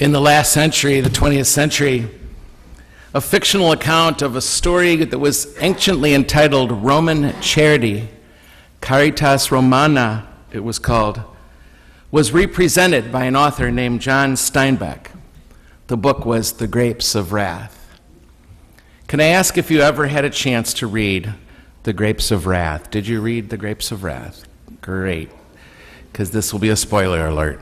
in the last century, the 20th century, a fictional account of a story that was anciently entitled Roman Charity, Caritas Romana it was called, was represented by an author named John Steinbeck. The book was The Grapes of Wrath. Can I ask if you ever had a chance to read The Grapes of Wrath? Did you read The Grapes of Wrath? Great, because this will be a spoiler alert.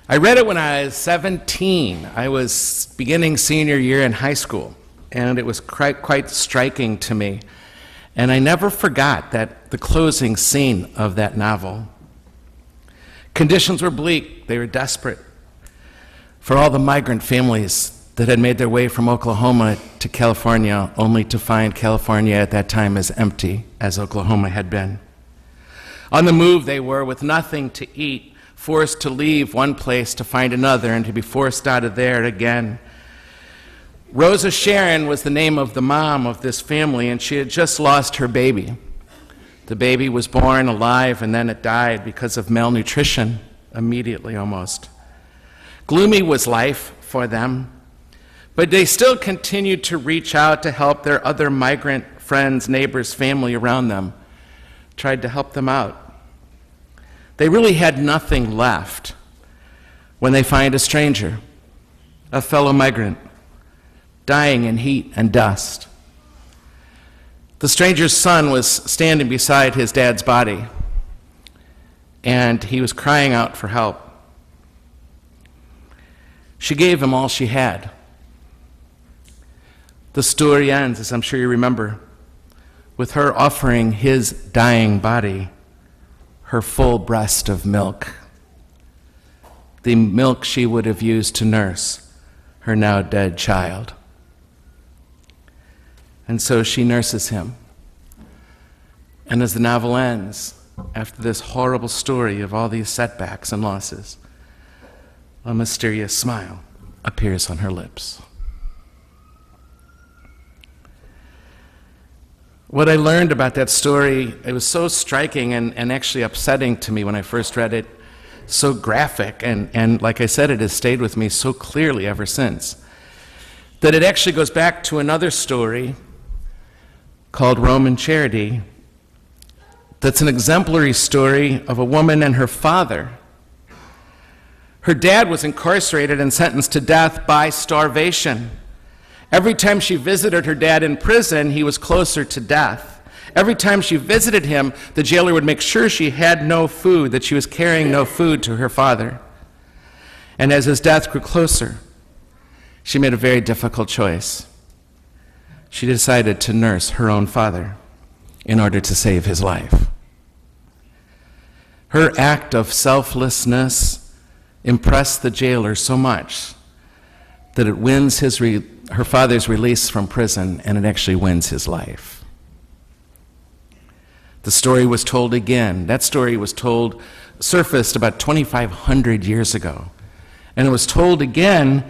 I read it when I was 17. I was beginning senior year in high school, and it was quite striking to me. And I never forgot the closing scene of that novel. Conditions were bleak. They were desperate for all the migrant families that had made their way from Oklahoma to California, only to find California at that time as empty as Oklahoma had been. On the move they were, with nothing to eat, forced to leave one place to find another and to be forced out of there again. Rosa Sharon was the name of the mom of this family, and she had just lost her baby. The baby was born alive, and then it died because of malnutrition, immediately almost. Gloomy was life for them, but they still continued to reach out to help their other migrant friends, neighbors, family around them, tried to help them out. They really had nothing left when they find a stranger, a fellow migrant, dying in heat and dust. The stranger's son was standing beside his dad's body, and he was crying out for help. She gave him all she had. The story ends, as I'm sure you remember, with her offering his dying body her full breast of milk, the milk she would have used to nurse her now dead child. And so she nurses him. And as the novel ends, after this horrible story of all these setbacks and losses, a mysterious smile appears on her lips. What I learned about that story, it was so striking and actually upsetting to me when I first read it, so graphic, and like I said, it has stayed with me so clearly ever since, that it actually goes back to another story called Roman Charity, that's an exemplary story of a woman and her father. Her dad was incarcerated and sentenced to death by starvation. Every time she visited her dad in prison, he was closer to death. Every time she visited him, the jailer would make sure she had no food, that she was carrying no food to her father. And as his death grew closer, she made a very difficult choice. She decided to nurse her own father in order to save his life. Her act of selflessness impressed the jailer so much that it wins her father's release from prison, and it actually wins his life. The story was told again. That story was surfaced about 2,500 years ago. And it was told again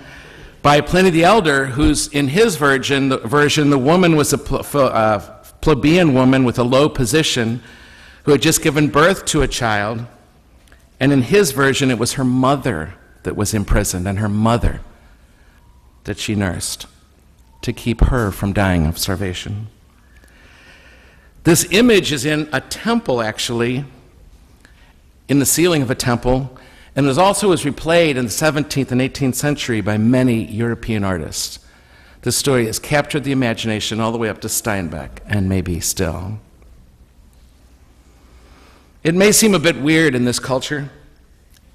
by Pliny the Elder, who's in his version, the woman was a plebeian woman with a low position who had just given birth to a child. And in his version, it was her mother that was imprisoned, and her mother that she nursed to keep her from dying of starvation. This image is in a temple, actually, in the ceiling of a temple, and was replayed in the 17th and 18th century by many European artists. This story has captured the imagination all the way up to Steinbeck, and maybe still. It may seem a bit weird in this culture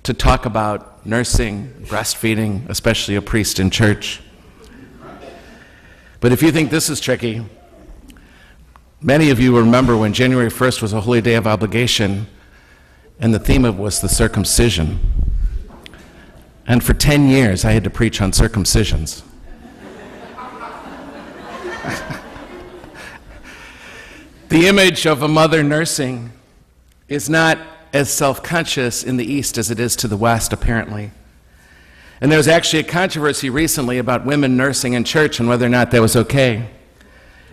to talk about nursing, breastfeeding, especially a priest in church. But if you think this is tricky, many of you remember when January 1st was a holy day of obligation, and the theme of it was the circumcision. And for 10 years, I had to preach on circumcisions. The image of a mother nursing is not as self-conscious in the East as it is to the West, apparently. And there was actually a controversy recently about women nursing in church and whether or not that was okay.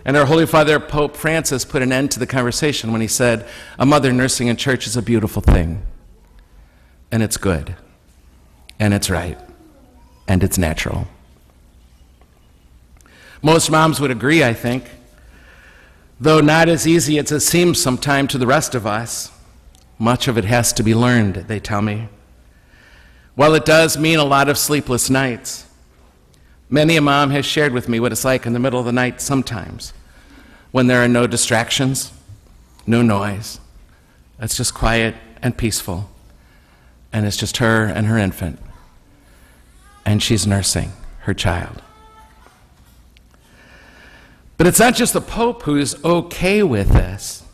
And our Holy Father, Pope Francis, put an end to the conversation when he said, a mother nursing in church is a beautiful thing. and it's good, and it's right, and it's natural. Most moms would agree, I think, though not as easy as it seems sometimes to the rest of us. Much of it has to be learned, they tell me. While it does mean a lot of sleepless nights, many a mom has shared with me what it's like in the middle of the night sometimes, when there are no distractions, no noise. It's just quiet and peaceful, and it's just her and her infant, and she's nursing her child. But it's not just the Pope who's okay with this.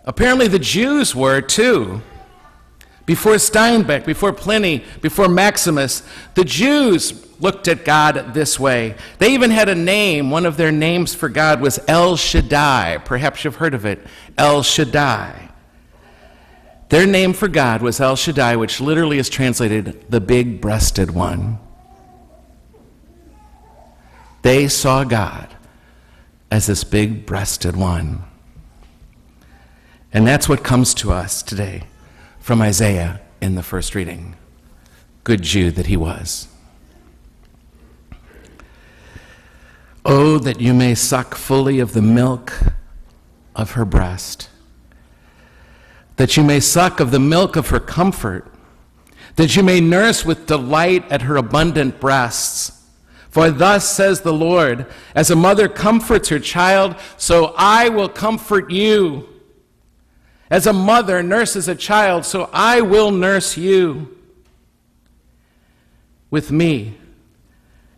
Apparently the Jews were too. Before Steinbeck, before Pliny, before Maximus, the Jews looked at God this way. They even had a name. One of their names for God was El Shaddai. Perhaps you've heard of it, El Shaddai. Their name for God was El Shaddai, which literally is translated, the big-breasted one. They saw God as this big-breasted one. And that's what comes to us today from Isaiah in the first reading. Good Jew that he was. Oh, that you may suck fully of the milk of her breast, that you may suck of the milk of her comfort, that you may nurse with delight at her abundant breasts. For thus says the Lord, as a mother comforts her child, so I will comfort you. As a mother nurses a child, so I will nurse you. With me,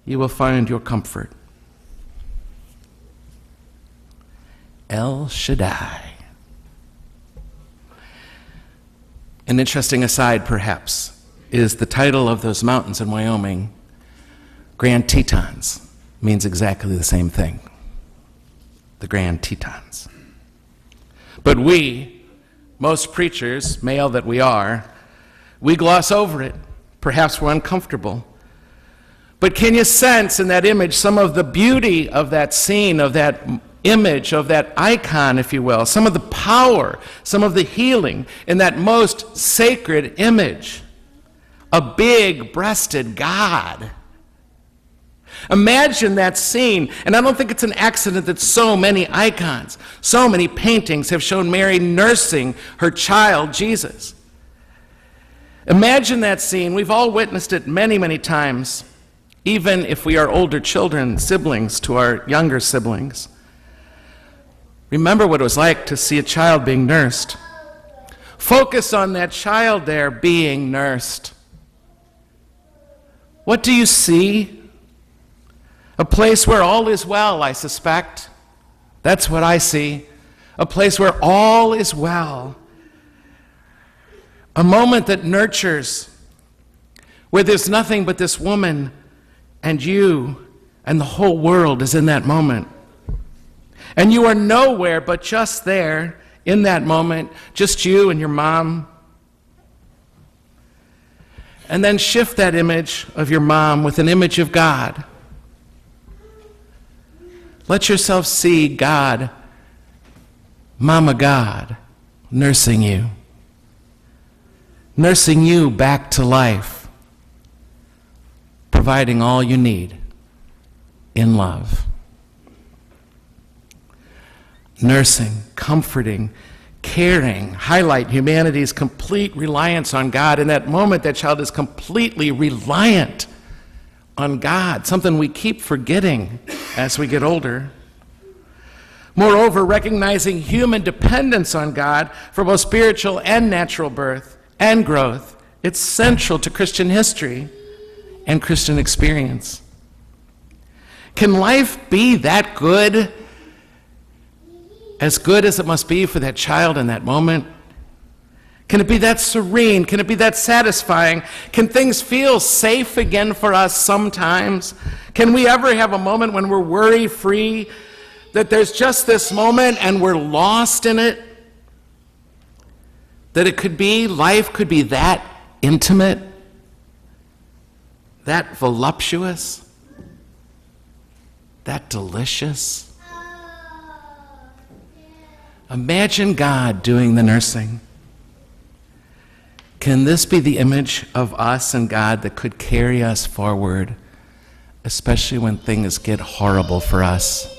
you will find your comfort. El Shaddai. An interesting aside, perhaps, is the title of those mountains in Wyoming. Grand Tetons means exactly the same thing. The Grand Tetons. But we, most preachers, male that we are, we gloss over it. Perhaps we're uncomfortable. But can you sense in that image some of the beauty of that scene, of that image, of that icon, if you will, some of the power, some of the healing in that most sacred image? A big-breasted God. Imagine that scene, and I don't think it's an accident that so many icons, so many paintings have shown Mary nursing her child, Jesus. Imagine that scene. We've all witnessed it many, many times, even if we are older children, siblings to our younger siblings. Remember what it was like to see a child being nursed. Focus on that child there being nursed. What do you see? A place where all is well, I suspect. That's what I see. A place where all is well. A moment that nurtures, where there's nothing but this woman and you, and the whole world is in that moment. And you are nowhere but just there in that moment, just you and your mom. And then shift that image of your mom with an image of God. Let yourself see God, Mama God, nursing you back to life, providing all you need in love. Nursing, comforting, caring, highlight humanity's complete reliance on God. In that moment, that child is completely reliant on God, something we keep forgetting as we get older. Moreover, recognizing human dependence on God for both spiritual and natural birth and growth, it's central to Christian history and Christian experience. Can life be that good? As good as it must be for that child in that moment? Can it be that serene? Can it be that satisfying? Can things feel safe again for us sometimes? Can we ever have a moment when we're worry-free, that there's just this moment and we're lost in it? That it could be, life could be that intimate, that voluptuous, that delicious? Imagine God doing the nursing. Can this be the image of us and God that could carry us forward, especially when things get horrible for us?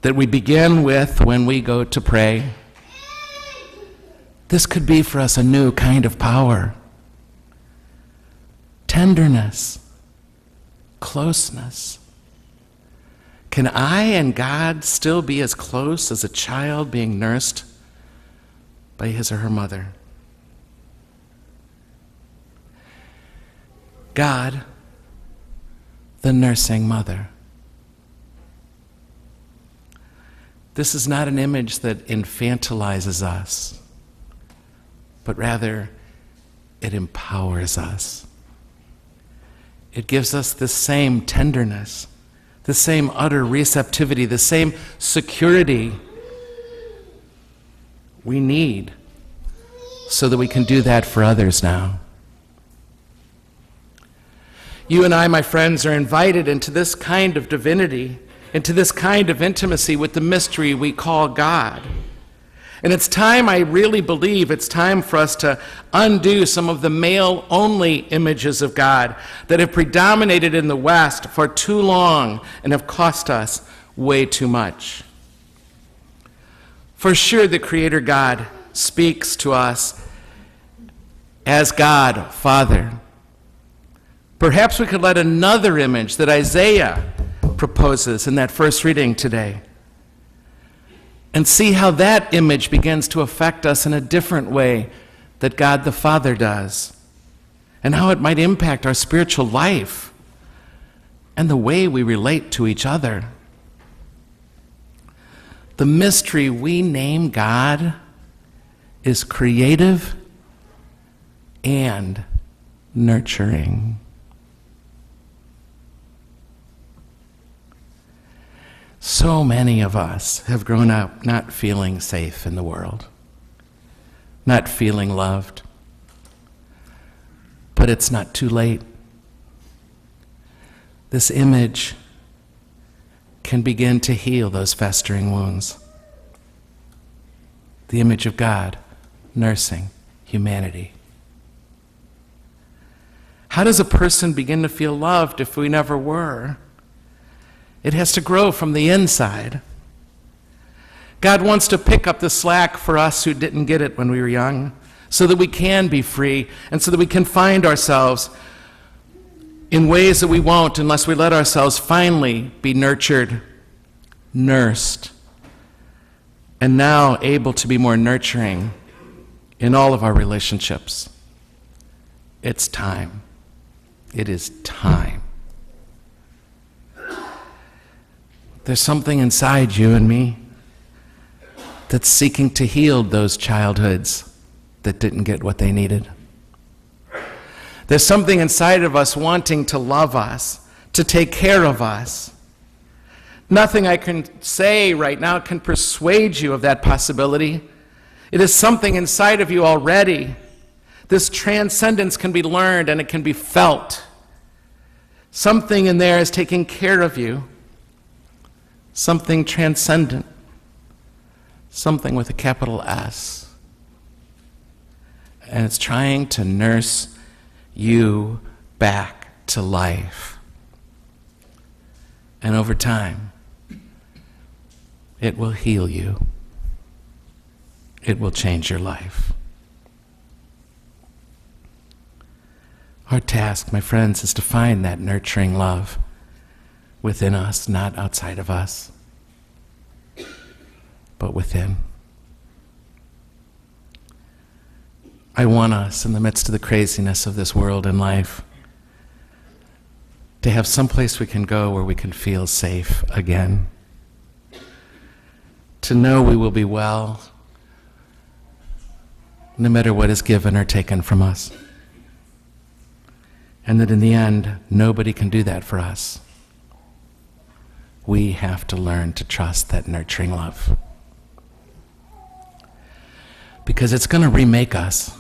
That we begin with when we go to pray. This could be for us a new kind of power. Tenderness, closeness. Can I and God still be as close as a child being nursed by his or her mother? God, the nursing mother. This is not an image that infantilizes us, but rather it empowers us. It gives us the same tenderness, the same utter receptivity, the same security we need so that we can do that for others now. You and I, my friends, are invited into this kind of divinity, into this kind of intimacy with the mystery we call God. And it's time, I really believe, it's time for us to undo some of the male-only images of God that have predominated in the West for too long and have cost us way too much. For sure, the Creator God speaks to us as God, Father. Perhaps we could let another image that Isaiah proposes in that first reading today and see how that image begins to affect us in a different way that God the Father does, and how it might impact our spiritual life and the way we relate to each other. The mystery we name God is creative and nurturing. So many of us have grown up not feeling safe in the world, not feeling loved. But it's not too late. This image can begin to heal those festering wounds. The image of God nursing humanity. How does a person begin to feel loved if we never were? It has to grow from the inside. God wants to pick up the slack for us who didn't get it when we were young, so that we can be free and so that we can find ourselves in ways that we won't unless we let ourselves finally be nurtured, nursed, and now able to be more nurturing in all of our relationships. It's time. It is time. There's something inside you and me that's seeking to heal those childhoods that didn't get what they needed. There's something inside of us wanting to love us, to take care of us. Nothing I can say right now can persuade you of that possibility. It is something inside of you already. This transcendence can be learned and it can be felt. Something in there is taking care of you. Something transcendent, something with a capital S. And it's trying to nurse you back to life. And over time, it will heal you. It will change your life. Our task, my friends, is to find that nurturing love within us, not outside of us, but within. I want us, in the midst of the craziness of this world and life, to have some place we can go where we can feel safe again, to know we will be well, no matter what is given or taken from us, and that in the end, nobody can do that for us. We have to learn to trust that nurturing love. Because it's going to remake us.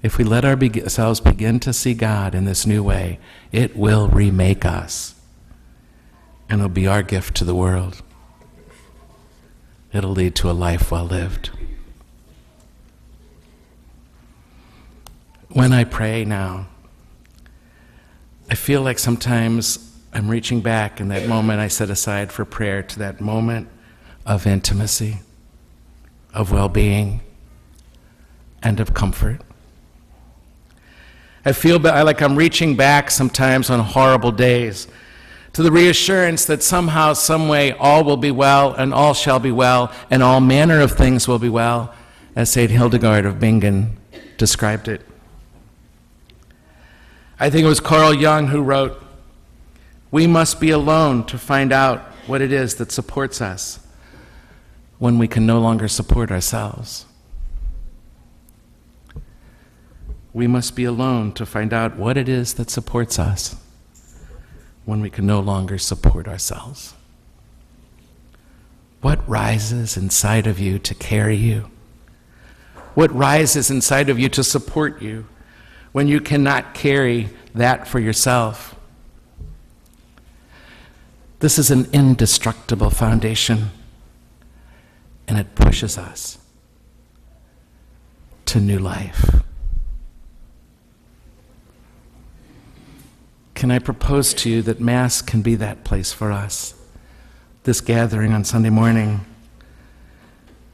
If we let ourselves begin to see God in this new way, it will remake us. And it'll be our gift to the world. It'll lead to a life well lived. When I pray now, I feel like sometimes I'm reaching back in that moment I set aside for prayer to that moment of intimacy, of well-being, and of comfort. I feel like I'm reaching back sometimes on horrible days to the reassurance that somehow, some way, all will be well, and all shall be well, and all manner of things will be well, as St. Hildegard of Bingen described it. I think it was Carl Jung who wrote, "We must be alone to find out what it is that supports us when we can no longer support ourselves." We must be alone to find out what it is that supports us when we can no longer support ourselves. What rises inside of you to carry you? What rises inside of you to support you when you cannot carry that for yourself? This is an indestructible foundation, and it pushes us to new life. Can I propose to you that Mass can be that place for us? This gathering on Sunday morning,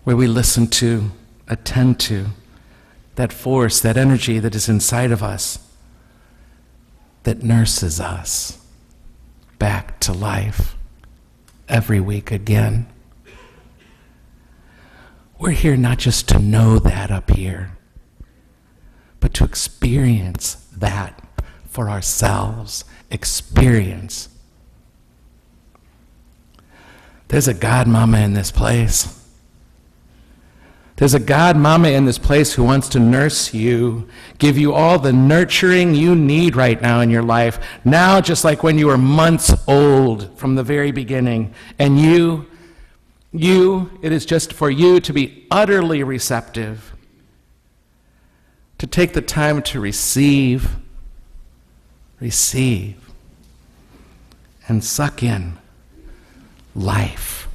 where we listen to, attend to that force, that energy that is inside of us, that nurses us back to life every week again. We're here not just to know that up here, but to experience that for ourselves. Experience. There's a God Mama in this place. There's a God Mama in this place who wants to nurse you, give you all the nurturing you need right now in your life. Now, just like when you were months old from the very beginning. And it is just for you to be utterly receptive, to take the time to receive, and suck in life,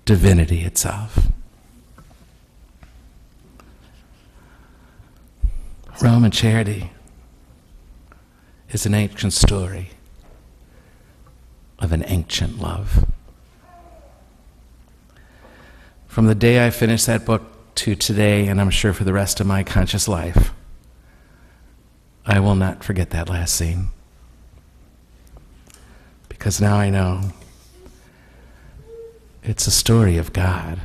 divinity itself. Roman charity is an ancient story of an ancient love. From the day I finished that book to today, and I'm sure for the rest of my conscious life, I will not forget that last scene. Because now I know it's a story of God.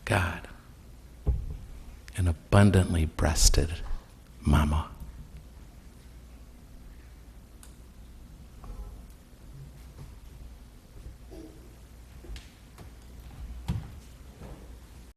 God, an abundantly breasted mama.